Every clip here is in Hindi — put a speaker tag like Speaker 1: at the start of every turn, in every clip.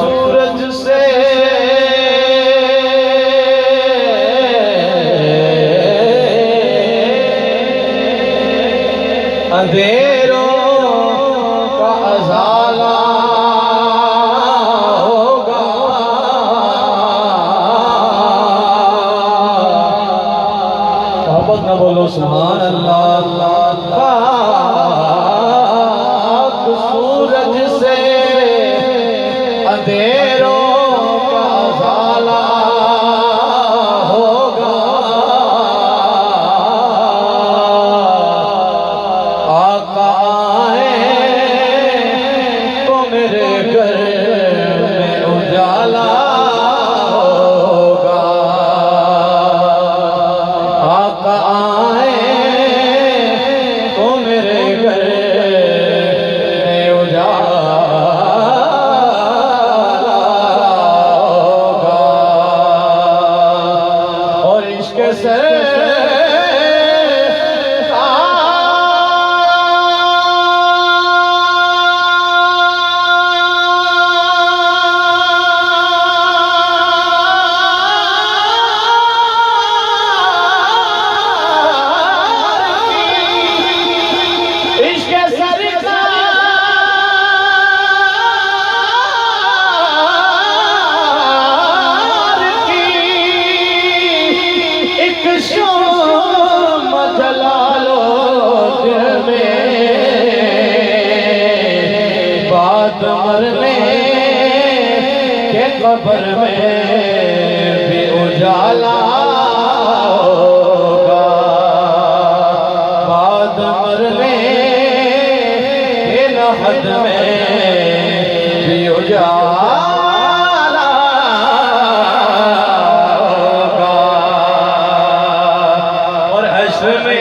Speaker 1: सूरज से अंधेरों का अज़ाला होगा। मोहब्बत न बोलो सुभान अल्लाह अल्लाह। सूरज से अंधेरों का उजाला होगा। आका आए तो मेरे घर में उजाला होगा। आका आए तो मेरे घर में उजाला मरने के कब्र में भी उजाला होगा। बाद मरने के लहद में भी उजाला होगा। और हश्र में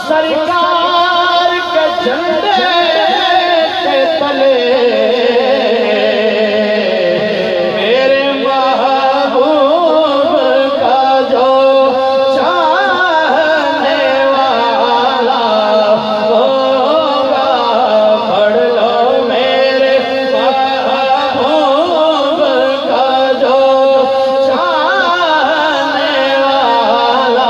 Speaker 1: सरकार के झंडे के तले मेरे महबूब का जो चाहने वाला होगा। पढ़ लो मेरे महबूब का जो चाहने वाला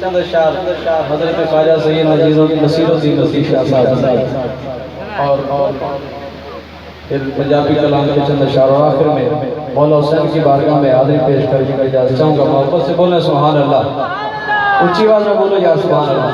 Speaker 1: चंद शाह हजरत ख्वाजा सैयद नसीरुद्दीन नसीर शाह साहब और फिर पंजाबी कलाम के चंद शाह और आखिर में मौला हुसैन की बारगाह में हाजिरी पेश करने का इजाज़त चाहूँगा। मोहब्बत से बोले सुभान अल्लाह, ऊंची आवाज़ में बोलो या सुभान अल्लाह।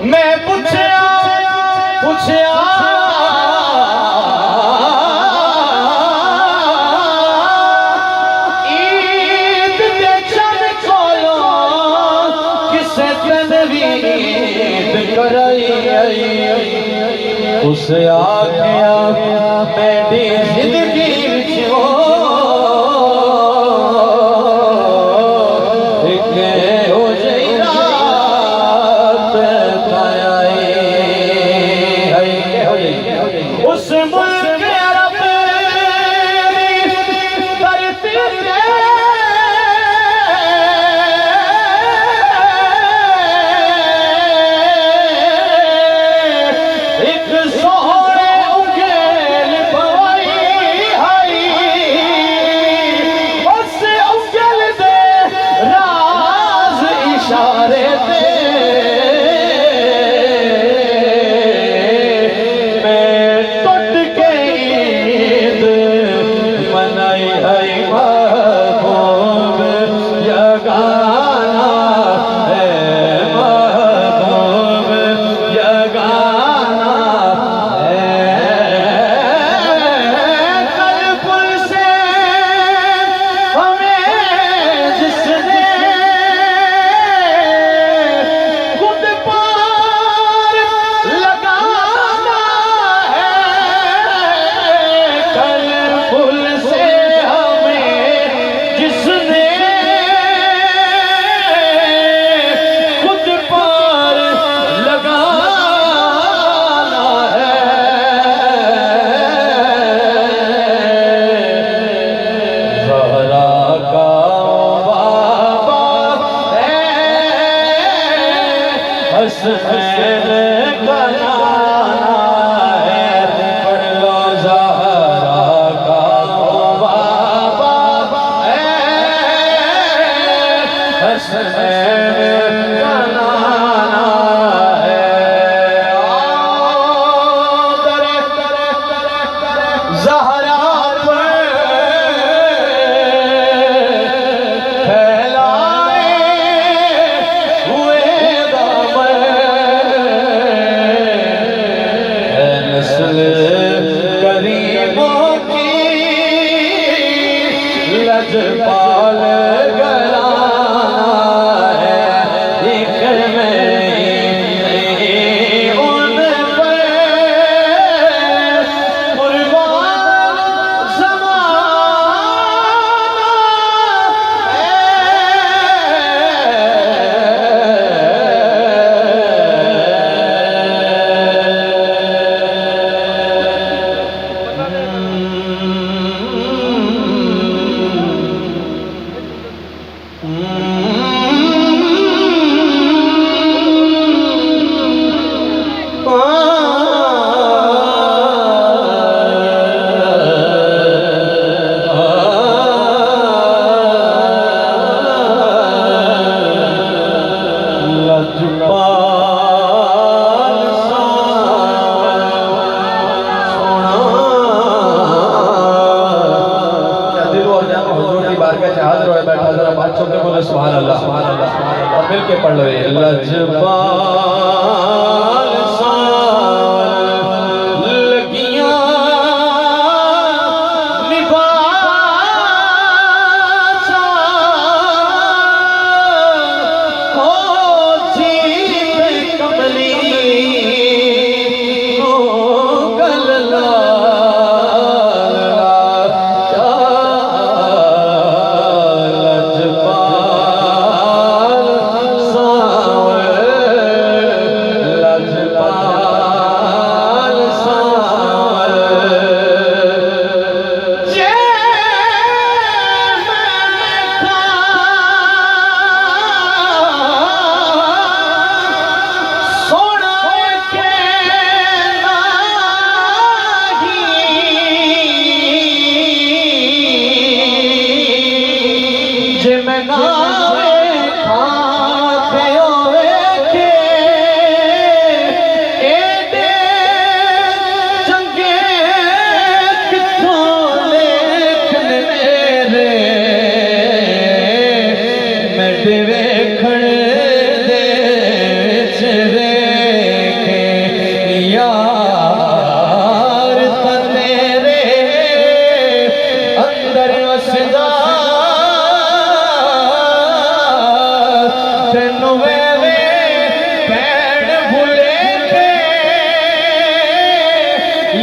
Speaker 1: मैं पूछया पूछया ईद दे चन कोलो किसे तनवीद कराई उस आख्या मेरी जिंदगी विचो
Speaker 2: पढ़ लो ये लजपाल सावन लगियां निभाचा हो जीत कमली हो गलला लजपाल सावन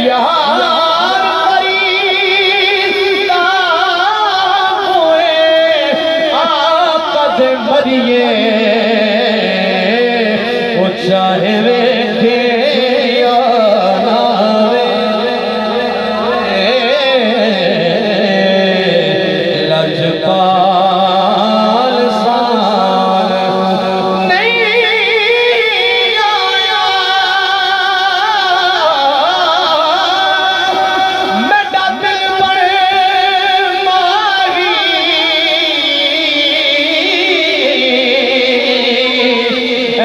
Speaker 2: यार मरीदा होए आका दे मरिए वो चाहे वेखे या ना लजपाल साल नहीं आया मेरा दिल पर माही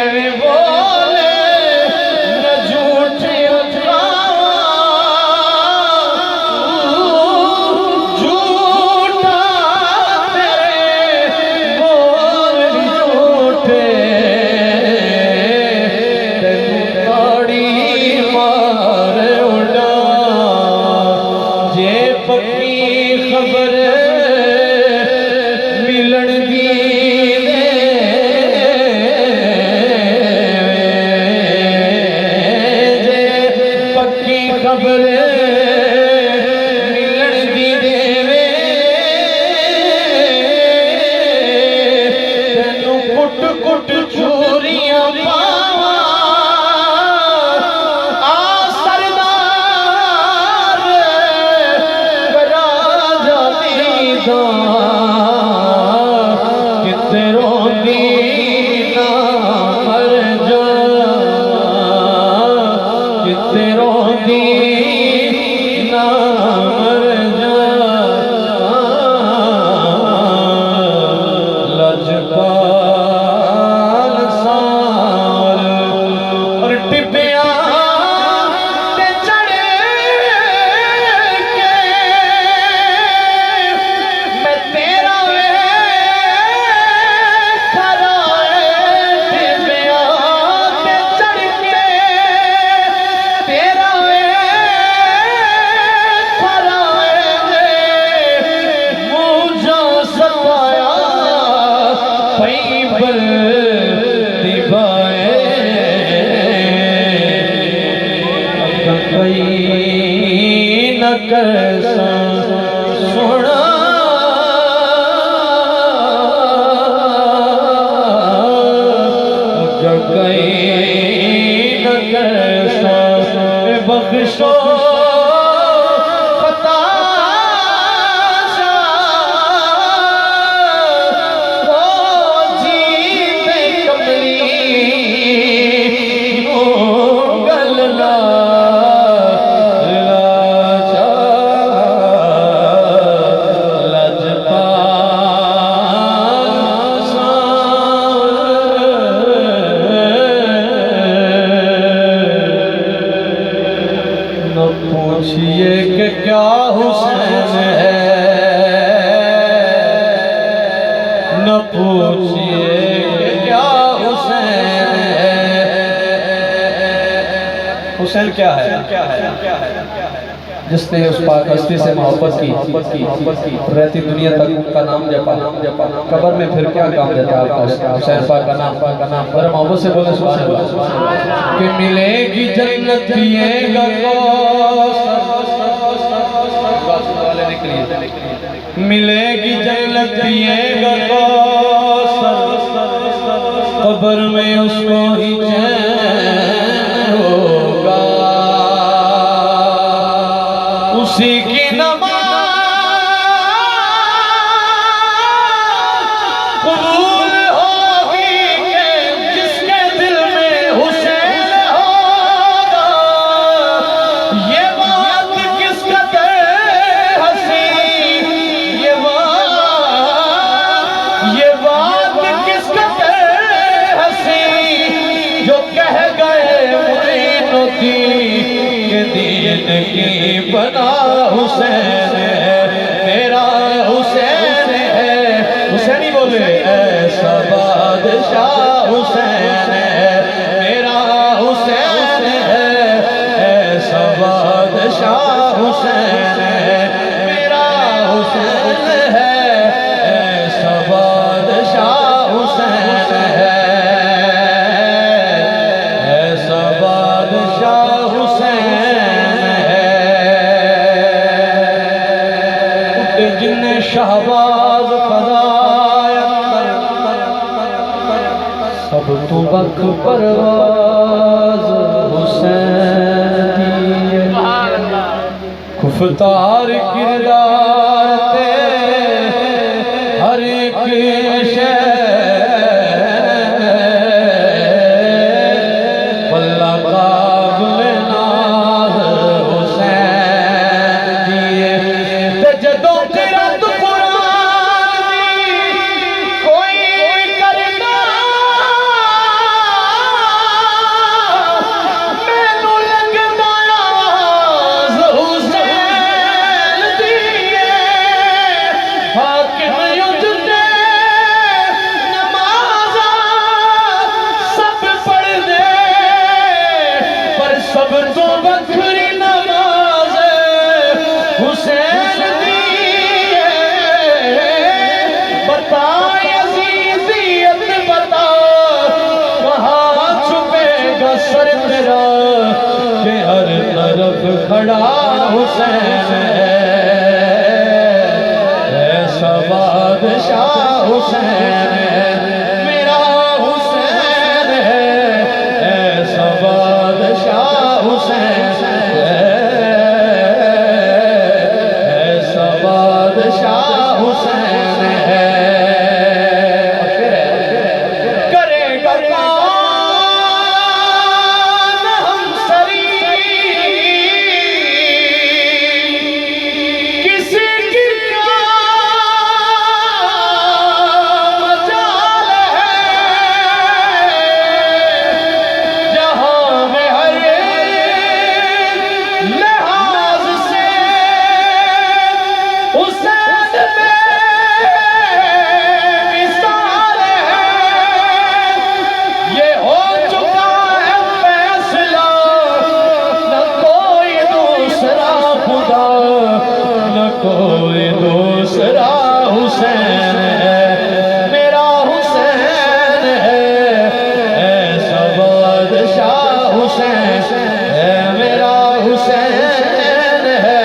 Speaker 2: अरे बोले न झूठ झूठा तेरे बोल झूठे तेनू ताड़ी मार उड़ा जे पक्की खबर मिलन दी जे पक्की खबर मिलन दी देवे तेनू कुट कुट चूरियां पावा आ सरदार करा जाती दा किते रोंदी ना मर जा किते रोंदी ना मर जा लजपाल साल और टिबिया ते चढ़े के मैं तेरा वे खराए टिबिया ते चढ़ के तेरा वे खराए मुझा सताया पैबर दिवाए कई न कर सुना गई न कर बख्शो पता पूछिए कि क्या हुसैन है न पूछिए कि क्या हुसैन है हुसैन क्या है
Speaker 1: जिसने उस पाक हस्ती से मोहब्बत की रहती दुनिया तक उनका नाम जपा कब्र में फिर क्या काम देता है आपका हुसैन पाक का नाम बड़ा मोहब्बत से बोले सुभान अल्लाह
Speaker 2: कि मिलेगी जन्नत पिएगा मिलेगी जन्नत पिएगा कब्र में उसको ही चैन होगा उसी की नमाज़ कबूल होगी कि जिसके दिल में हुसैन होगा। ये बात किस कदर हंसी ये बात किस कदर हंसी जो कह गए मोइनुद्दीन के दीन की बना हुसैन है मेरा हुसैन है हुसैनी बोले ऐसा बादशाह हुसैन है मेरा हुसैन है ऐसा बादशाह हुसैन है मेरा हुसैन है ऐसा बादशाह हुसैन है ऐसा बादशाह हुसैन है रुख परवाज हुसैन दिए खुफतार किरदार ते हर एक शय बल्ला काबिल नाज हुसैन दिए ते जदों किरत कुरान दी कोई करदा मैनू लगदा आवाज़ हुसैन दिए हाकिम उठदे नमाज़ा सब पढ़दे पर सब तो वखरी नमाज़ हुसैन दी बता यज़ीदियत बता कहाँ छुपेगा सर तेरा कि हर तरफ खड़ा हुसैन है ऐसा बादशाह हुसैन है मेरा हुसैन है ऐसा बादशाह हुसैन है ऐसा बादशाह हुसैन है करेगा कौन हमसरी किसी की क्या मजाल है जहां में हर लिहाज से हुसैन में मिसाल है ये हो चुका है फैसला न कोई दूसरा खुदा न कोई दूसरा हुसैन है मेरा हुसैन है ऐसा बादशाह हुसैन है मेरा हुसैन है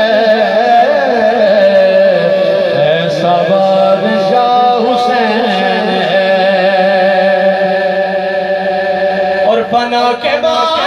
Speaker 2: ऐसा बादशाह हुसैन है और बना के बाद